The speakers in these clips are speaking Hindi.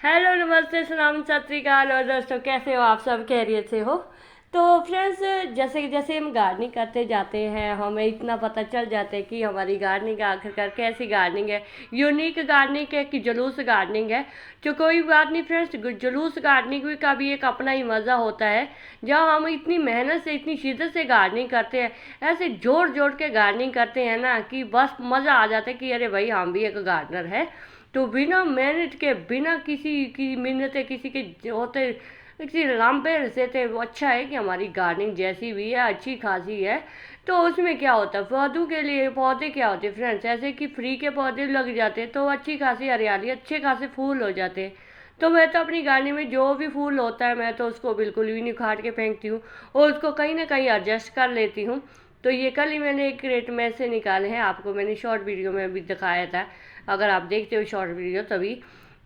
हेलो, नमस्ते, सलाम, सत श्री अकाल। और दोस्तों, कैसे हो आप? सब खैरियत से हो? तो फ्रेंड्स, जैसे जैसे हम गार्डनिंग करते जाते हैं हमें इतना पता चल जाता है कि हमारी गार्डनिंग आखिरकार कैसी गार्डनिंग है, यूनिक गार्डनिंग है कि जुलूस गार्डनिंग है। जो कोई बात नहीं फ्रेंड्स, जुलूस गार्डनिंग का भी एक अपना ही मज़ा होता है। जब हम इतनी मेहनत से इतनी शिद्दत से गार्डनिंग करते हैं, ऐसे जोड़ जोड़ के गार्डनिंग करते हैं ना कि बस मज़ा आ जाता है कि अरे भाई हम भी एक गार्डनर है। तो बिना मेहनत के, बिना किसी की मिन्नतें किसी के होते, किसी लांबे से थे, वो अच्छा है कि हमारी गार्डनिंग जैसी भी है अच्छी खासी है। तो उसमें क्या होता है, पौधों के लिए पौधे क्या होते हैं फ्रेंड्स, ऐसे कि फ्री के पौधे लग जाते तो अच्छी खासी हरियाली, अच्छे खासे फूल हो जाते। तो मैं तो अपनी गार्डनिंग में जो भी फूल होता है मैं तो उसको बिल्कुल भी नहीं उखाड़ के फेंकती हूँ, और उसको कहीं ना कहीं एडजस्ट कर लेती हूँ। तो ये कल ही मैंने एक क्रेट में से निकाले हैं, आपको मैंने शॉर्ट वीडियो में भी दिखाया था, अगर आप देखते हो शॉर्ट वीडियो तभी।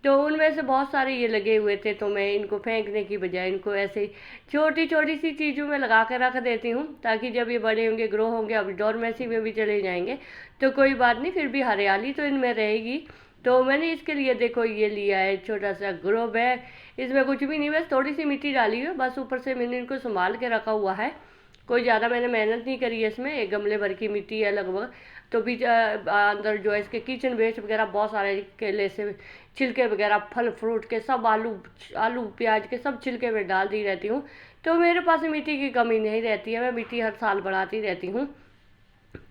तो उनमें से बहुत सारे ये लगे हुए थे, तो मैं इनको फेंकने की बजाय इनको ऐसे ही छोटी छोटी सी चीज़ों में लगा कर रख देती हूँ, ताकि जब ये बड़े होंगे, ग्रो होंगे, अब डोरमेसी में भी चले जाएंगे तो कोई बात नहीं, फिर भी हरियाली तो इनमें रहेगी। तो मैंने इसके लिए देखो ये लिया है छोटा सा ग्रो बैग। इसमें कुछ भी नहीं, बस थोड़ी सी मिट्टी डाली है, बस ऊपर से मैंने इनको संभाल के रखा हुआ है। कोई ज़्यादा मैंने मेहनत नहीं करी है इसमें, एक गमले भर की मिट्टी है लगभग। तो बीच अंदर जो है इसके किचन वेस्ट वगैरह बहुत सारे, केले से छिलके वगैरह, फल फ्रूट के सब, आलू आलू प्याज के सब छिलके में डाल दी रहती हूँ। तो मेरे पास मिट्टी की कमी नहीं रहती है, मैं मिट्टी हर साल बढ़ाती रहती हूँ।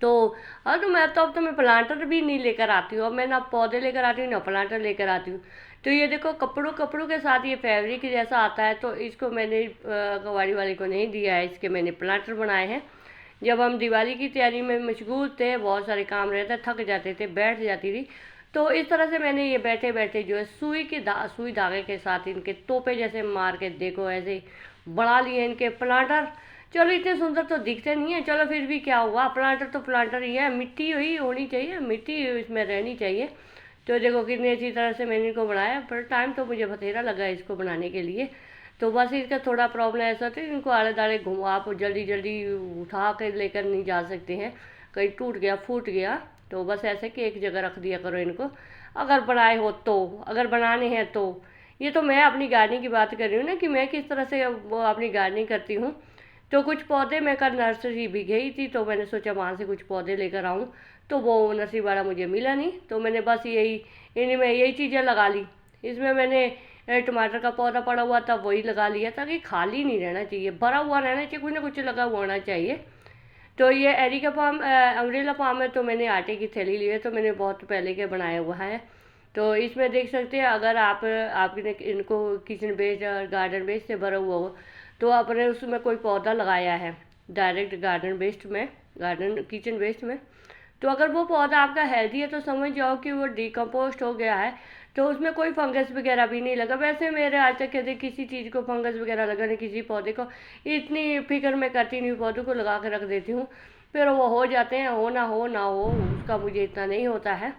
तो तो मैं तो अब तो मैं प्लांटर भी नहीं लेकर आती हूँ, अब मैं ना पौधे लेकर आती हूँ ना प्लांटर लेकर आती हूँ। तो ये देखो, कपड़ों कपड़ों के साथ ये फैब्रिक जैसा आता है, तो इसको मैंने कबाड़ी वाले को नहीं दिया है, इसके मैंने प्लांटर बनाए हैं। जब हम दिवाली की तैयारी में मशगूल थे, बहुत सारे काम रहते, थक जाते थे, बैठ जाती थी, तो इस तरह से मैंने ये बैठे बैठे जो है सुई धागे के साथ इनके तोपे जैसे मार के देखो ऐसे बढ़ा लिए इनके प्लांटर। चलो इतने सुंदर तो दिखते नहीं है, चलो फिर भी क्या हुआ, प्लांटर तो प्लांटर ही है, मिट्टी ही होनी चाहिए, मिट्टी इसमें रहनी चाहिए। तो देखो कितनी अच्छी तरह से मैंने इनको बनाया, पर टाइम तो मुझे बथेरा लगा इसको बनाने के लिए। तो बस इसका थोड़ा प्रॉब्लम ऐसा था, इनको आड़े दाड़े घुमा, आप जल्दी जल्दी उठा कर लेकर नहीं जा सकते हैं, कहीं टूट गया फूट गया। तो बस ऐसे कि एक जगह रख दिया करो इनको, अगर बनाए हो तो, अगर बनाने हैं तो। ये तो मैं अपनी गार्डनिंग की बात कर रही हूँ ना, कि मैं किस तरह से वो अपनी गार्डनिंग करती हूँ। तो कुछ पौधे मैं कल नर्सरी भी गई थी, तो मैंने सोचा वहाँ से कुछ पौधे लेकर आऊँ। तो वो नर्सरी वाला मुझे मिला नहीं, तो मैंने बस यही, इनमें यही चीज़ें लगा ली। इसमें मैंने टमाटर का पौधा पड़ा हुआ था, वही लगा लिया, ताकि खाली नहीं रहना चाहिए, भरा हुआ रहना चाहिए, कुछ ना कुछ लगा हुआ होना चाहिए। तो ये एरिका फार्म, अम्ब्रेला फार्म है, तो मैंने आटे की थैली ली है, तो मैंने बहुत पहले के बनाया हुआ है। तो इसमें देख सकते हैं, अगर आपने इनको किचन वेस्ट और गार्डन वेस्ट से भरा हुआ हो, तो आपने उसमें कोई पौधा लगाया है डायरेक्ट गार्डन वेस्ट में, गार्डन किचन वेस्ट में, तो अगर वो पौधा आपका हेल्दी है तो समझ जाओ कि वो डिकम्पोस्ट हो गया है। तो उसमें कोई फंगस वगैरह भी नहीं लगा। वैसे मेरे आज तक कभी किसी चीज़ को फंगस वगैरह लगा नहीं, किसी पौधे को इतनी फिक्र मैं करती नहीं, पौधों को लगा के रख देती हूँ, फिर वो हो जाते हैं, हो ना हो उसका मुझे इतना नहीं होता है।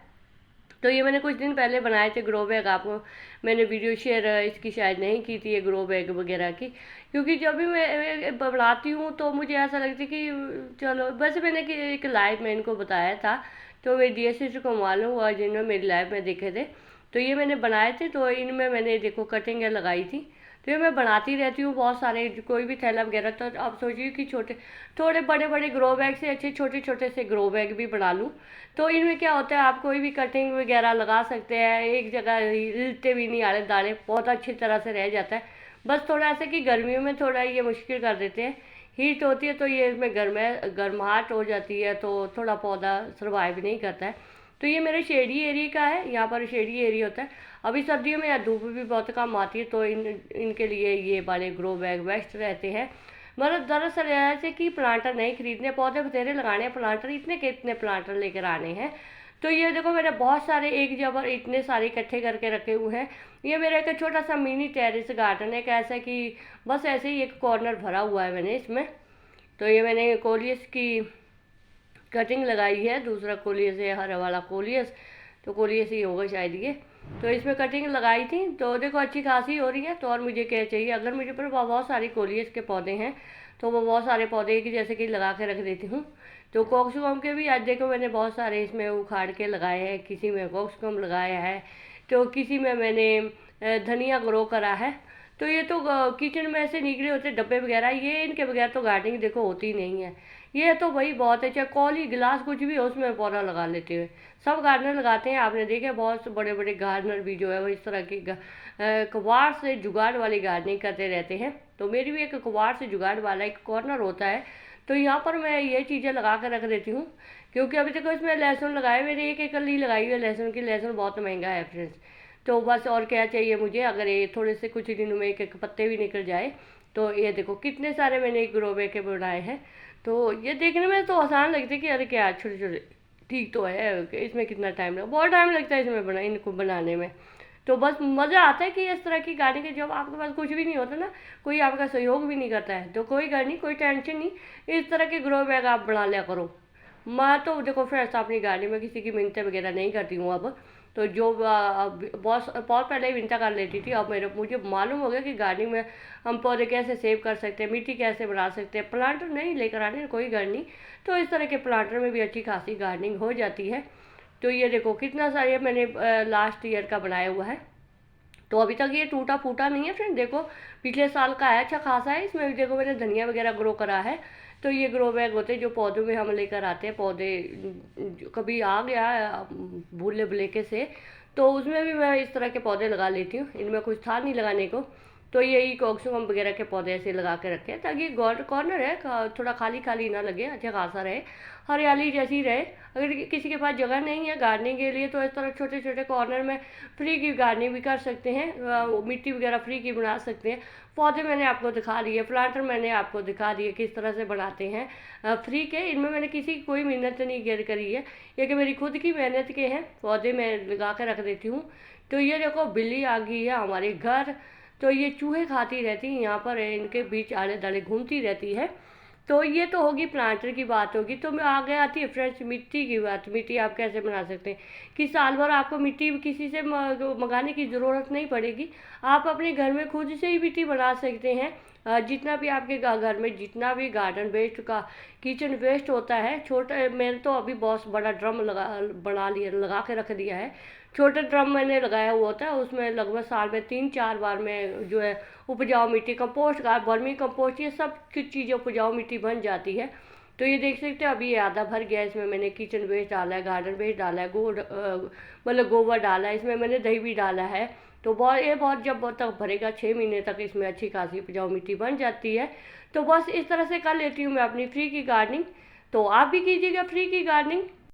तो ये मैंने कुछ दिन पहले बनाए थे ग्रो बैग, आपको मैंने वीडियो शेयर इसकी शायद नहीं की थी, ये ग्रो बैग वगैरह की, क्योंकि जब भी मैं बनाती हूँ तो मुझे ऐसा लगता है कि चलो, वैसे मैंने कि एक लाइव में इनको बताया था, तो वे DSC को मालूम हुआ जिन्होंने मेरी लाइव में देखे थे। तो ये मैंने बनाए थे, तो इनमें मैंने देखो कटिंग लगाई थी। तो ये मैं बनाती रहती हूँ बहुत सारे, कोई भी थैला वगैरह, तो आप सोचिए कि छोटे, थोड़े बड़े बड़े ग्रो बैग से अच्छे छोटे छोटे से ग्रो बैग भी बना लूँ। तो इनमें क्या होता है, आप कोई भी कटिंग वगैरह लगा सकते हैं, एक जगह हिलते भी नहीं, आड़े दाड़े बहुत अच्छी तरह से रह जाता है। बस थोड़ा ऐसा कि गर्मियों में थोड़ा ये मुश्किल कर देते हैं, हीट होती है तो ये इसमें गर्माहट हो जाती है, तो थोड़ा पौधा सर्वाइव नहीं करता है। तो ये मेरे शेडी एरिया का है, यहाँ पर शेडी एरिया होता है। अभी सर्दियों में धूप भी बहुत कम आती है, तो इनके लिए ये वाले ग्रो बैग बेस्ट रहते हैं। मतलब दरअसल ऐसे कि प्लांटर नहीं खरीदने, पौधे बतेरे लगाने, प्लांटर इतने के इतने प्लांटर लेकर आने हैं। तो ये देखो मैंने बहुत सारे एक जगह इतने सारे इकट्ठे करके रखे हुए हैं। ये मेरा एक छोटा सा मिनी टेरेस गार्डन है, कैसा कि बस ऐसे ही एक कॉर्नर भरा हुआ है मैंने इसमें। तो ये मैंने कोलियस की कटिंग लगाई है, दूसरा कोलियस है, हरा वाला कोलियस, तो कोलियस ही होगा शायद ये। तो इसमें कटिंग लगाई थी, तो देखो अच्छी खासी हो रही है। तो और मुझे क्या चाहिए, अगर मुझे पर बहुत सारी कोलियस के पौधे हैं, तो वो बहुत सारे पौधे की जैसे कि लगा के रख देती हूँ। तो कॉक्सकॉम के भी आज देखो मैंने बहुत सारे इसमें उखाड़ के लगाए हैं, किसी में कॉक्सकॉम लगाया है, तो किसी में मैंने धनिया ग्रो करा है। तो ये तो किचन में ऐसे निकले होते डब्बे वगैरह, ये इनके बगैर तो गार्डनिंग देखो होती नहीं है। ये तो भाई बहुत है, चाहे कॉली गिलास कुछ भी हो उसमें पौधा लगा लेते हैं। सब गार्डनर लगाते हैं, आपने देखे बहुत से बड़े बड़े गार्डनर भी जो है वो इस तरह की कबाड़ से जुगाड़ वाली गार्डनिंग करते रहते हैं। तो मेरी भी एक कबाड़ से जुगाड़ वाला एक कॉर्नर होता है, तो यहाँ पर मैं ये चीज़ें लगा कर रख देती हूँ। क्योंकि अभी तक इसमें लहसुन लगाए, मैंने एक कली लगाई हुई है लहसुन की। लहसुन बहुत महंगा है फ्रेंड्स, तो बस और क्या चाहिए मुझे। अगर ये थोड़े से कुछ दिनों में एक पत्ते भी निकल जाए, तो ये देखो कितने सारे मैंने एक ग्रो बैग के बनाए हैं। तो ये देखने में तो आसान लगते हैं कि अरे क्या छोटे छोटे, ठीक तो है, इसमें कितना टाइम लगा, बहुत टाइम लगता है इसमें इनको बनाने में। तो बस मज़ा आता है कि इस तरह की गाड़ी के, जब आपके पास कुछ भी नहीं होता ना, कोई आपका सहयोग भी नहीं करता है, तो कोई घर नहीं, कोई टेंशन नहीं, इस तरह के ग्रो बैग आप बना लिया करो। मैं तो देखो फ्रेंड्स अपनी गाड़ी में किसी की मिन्नतें वगैरह नहीं करती हूँ अब। तो जो बहुत पहले ही मिन्नता कर लेती थी, अब मुझे मालूम हो गया कि गार्डनिंग में हम पौधे कैसे सेव कर सकते हैं, मिट्टी कैसे बना सकते हैं। प्लांटर नहीं लेकर आने कोई घर नहीं, तो इस तरह के प्लांटर में भी अच्छी खासी गार्डनिंग हो जाती है। तो ये देखो कितना सा ये मैंने लास्ट ईयर का बनाया हुआ है। तो अभी तक ये टूटा फूटा नहीं है फ्रेंड, देखो पिछले साल का है, अच्छा खासा है। इसमें भी देखो मैंने धनिया वगैरह ग्रो करा है। तो ये ग्रो बैग होते हैं जो पौधों में हम लेकर आते हैं, पौधे कभी आ गया भूले भुलेके से, तो उसमें भी मैं इस तरह के पौधे लगा लेती हूँ। इनमें कुछ था नहीं लगाने को, तो यही कॉक्सिकम वगैरह के पौधे ऐसे लगा के रखे हैं, ताकि कॉर्नर है थोड़ा खाली खाली ना लगे, अच्छा खासा रहे, हरियाली जैसी रहे। अगर किसी के पास जगह नहीं है गार्डनिंग के लिए, तो इस तरह छोटे छोटे कॉर्नर में फ्री की गार्डनिंग भी कर सकते हैं, मिट्टी वगैरह फ्री की बना सकते हैं। पौधे मैंने आपको दिखा दिए, प्लांटर मैंने आपको दिखा दिए किस तरह से बनाते हैं फ्री के। इनमें मैंने किसी की कोई मेहनत नहीं करी है, ये कि मेरी खुद की मेहनत के हैं। पौधे मैं लगा के रख देती हूँ। तो ये देखो बिल्ली आ गई है हमारे घर, तो ये चूहे खाती रहती हैं यहाँ पर, इनके बीच आड़े दाड़े घूमती रहती है। तो ये तो होगी प्लांटर की बात होगी। तो मैं आगे आती है फ्रेंड्स मिट्टी की बात। मिट्टी आप कैसे बना सकते हैं कि साल भर आपको मिट्टी किसी से मंगाने की ज़रूरत नहीं पड़ेगी, आप अपने घर में खुद से ही मिट्टी बना सकते हैं। जितना भी आपके घर में जितना भी गार्डन वेस्ट का किचन वेस्ट होता है, छोटा मैंने तो अभी बहुत बड़ा ड्रम लगा के रख दिया है। छोटे ड्रम मैंने लगाया हुआ होता है, उसमें लगभग साल में 3-4 बार में जो है उपजाऊ मिट्टी, कंपोस्ट का वर्मी कंपोस्ट, ये सब कुछ चीज़ें उपजाऊ मिट्टी बन जाती है। तो ये देख सकते हैं अभी ये आधा भर गया। इसमें मैंने किचन वेस्ट डाला है, गार्डन वेस्ट डाला है, मतलब गोबर डाला है, इसमें मैंने दही भी डाला है। तो बहुत जब तक भरेगा 6 महीने तक इसमें अच्छी खासी उपजाऊ मिट्टी बन जाती है। तो बस इस तरह से कर लेती हूँ मैं अपनी फ्री की गार्डनिंग। तो आप भी कीजिएगा फ्री की गार्डनिंग।